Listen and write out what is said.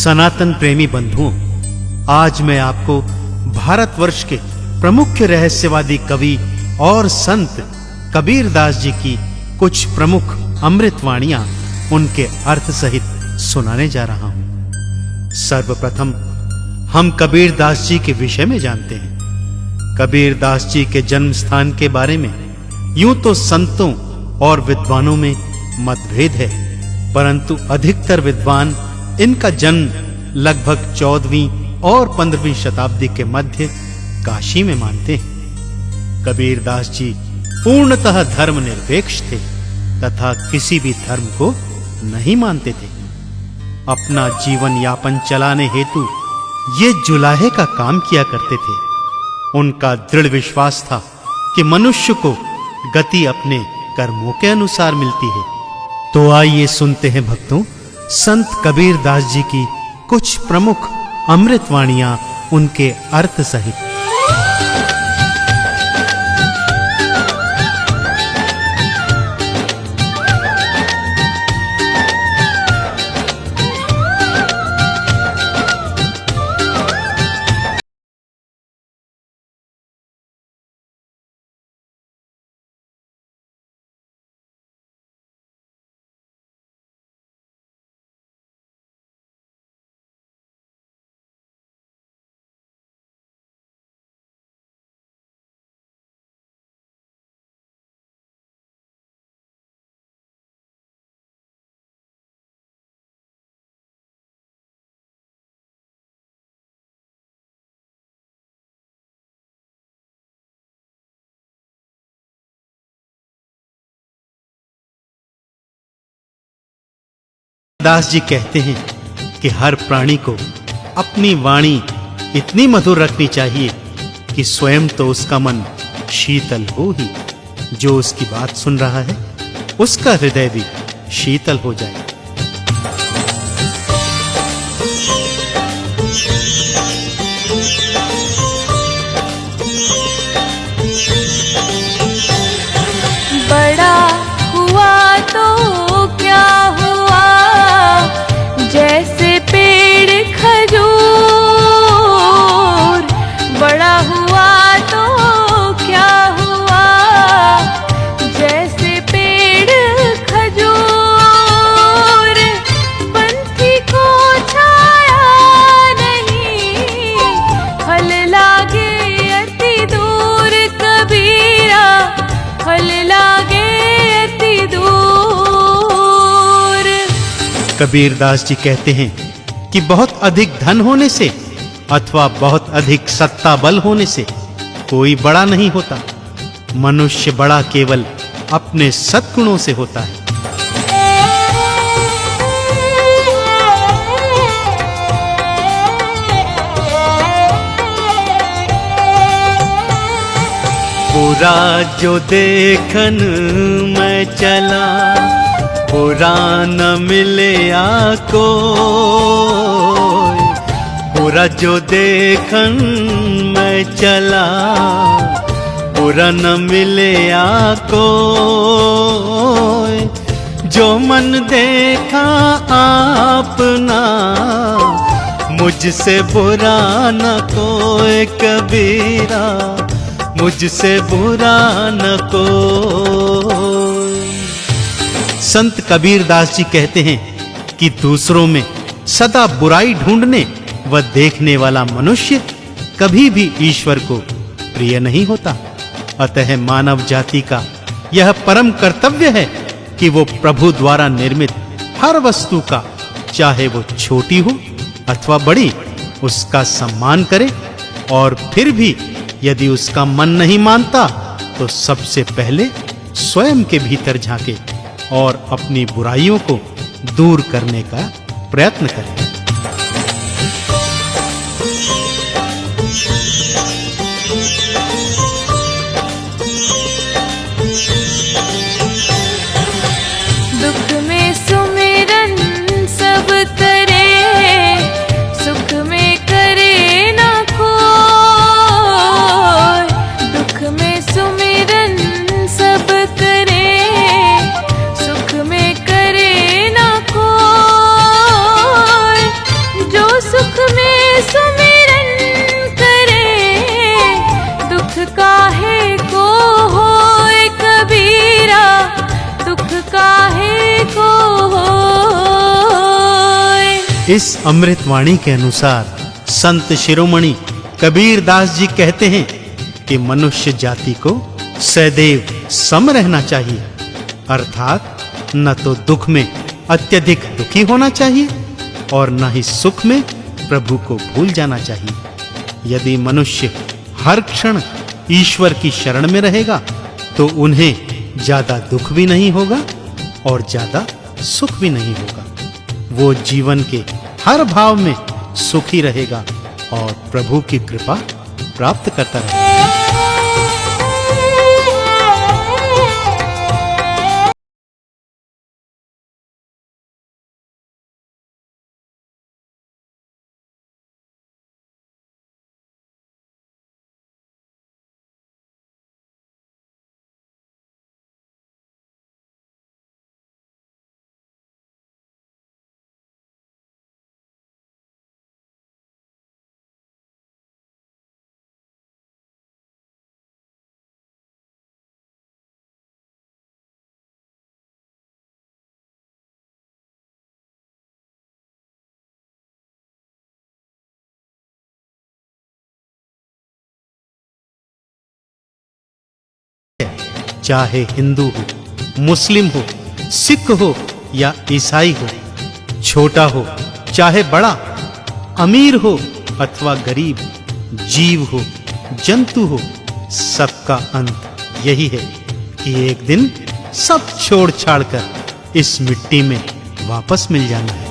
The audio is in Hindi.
सनातन प्रेमी बंधुओं, आज मैं आपको भारतवर्ष के प्रमुख रहस्यवादी कवि और संत कबीरदास जी की कुछ प्रमुख अमृतवाणियां उनके अर्थ सहित सुनाने जा रहा हूं। सर्वप्रथम हम कबीरदास जी के विषय में जानते हैं। कबीरदास जी के जन्म स्थान के बारे में यूं तो संतों और विद्वानों में मतभेद है, परंतु अधिकतर विद्वान इनका जन्म लगभग 14वीं और 15वीं शताब्दी के मध्य काशी में मानते हैं। कबीरदास जी पूर्णतः धर्मनिरपेक्ष थे तथा किसी भी धर्म को नहीं मानते थे। अपना जीवन यापन चलाने हेतु ये जुलाहे का काम किया करते थे। उनका दृढ़ विश्वास था कि मनुष्य को गति अपने कर्मों के अनुसार मिलती है। तो आइए सुनते हैं भक्तों, संत कबीरदास जी की कुछ प्रमुख अमृतवाणियां उनके अर्थ सहित। दास जी कहते हैं कि हर प्राणी को अपनी वाणी इतनी मधुर रखनी चाहिए कि स्वयं तो उसका मन शीतल हो ही, जो उसकी बात सुन रहा है उसका हृदय भी शीतल हो जाए। बड़ा हुआ तो क्या हुआ, जैसे पेड़ खजूर। बड़ा हुआ तो क्या हुआ, जैसे पेड़ खजूर। पंथी को छाया नहीं, फल लागे अति दूर। कबीरा फल लागे अति दूर। कबीरदास जी कहते हैं कि बहुत अधिक धन होने से अथवा बहुत अधिक सत्ता बल होने से कोई बड़ा नहीं होता। मनुष्य बड़ा केवल अपने सद्गुणों से होता है। बुरा जो देखन मैं चला, बुरा न मिले आको। बुरा जो देखन मैं चला, बुरा न मिले आको। जो मन देखा आपना, मुझसे बुरा न कोई। कबीरा मुझसे बुरा न कोई। संत कबीरदास जी कहते हैं कि दूसरों में सदा बुराई ढूंढने व देखने वाला मनुष्य कभी भी ईश्वर को प्रिय नहीं होता। अतः मानव जाति का यह परम कर्तव्य है कि वो प्रभु द्वारा निर्मित हर वस्तु का, चाहे वो छोटी हो अथवा बड़ी, उसका सम्मान करे। और फिर भी यदि उसका मन नहीं मानता तो सबसे पहले स्वयं के भीतर झांके और अपनी बुराइयों को दूर करने का प्रयत्न करें। दुख में सुमिरन सब करे, सुख में करे ना कोई। दुख में सुमिरन सब करे, सुख में करे ना कोई। इस अमृतवाणी के अनुसार संत शिरोमणि कबीर दास जी कहते हैं कि मनुष्य जाति को सदैव सम रहना चाहिए, अर्थात न तो दुख में अत्यधिक दुखी होना चाहिए और न ही सुख में प्रभु को भूल जाना चाहिए। यदि मनुष्य हर क्षण ईश्वर की शरण में रहेगा तो उन्हें ज्यादा दुख भी नहीं होगा और ज्यादा सुख भी नहीं होगा। वो जीवन के हर भाव में सुखी रहेगा और प्रभु की कृपा प्राप्त करता रहेगा। चाहे हिंदू हो, मुस्लिम हो, सिख हो या ईसाई हो, छोटा हो चाहे बड़ा, अमीर हो अथवा गरीब, जीव हो, जंतु हो, सबका अंत यही है कि एक दिन सब छोड़ छाड़ कर इस मिट्टी में वापस मिल जाना है।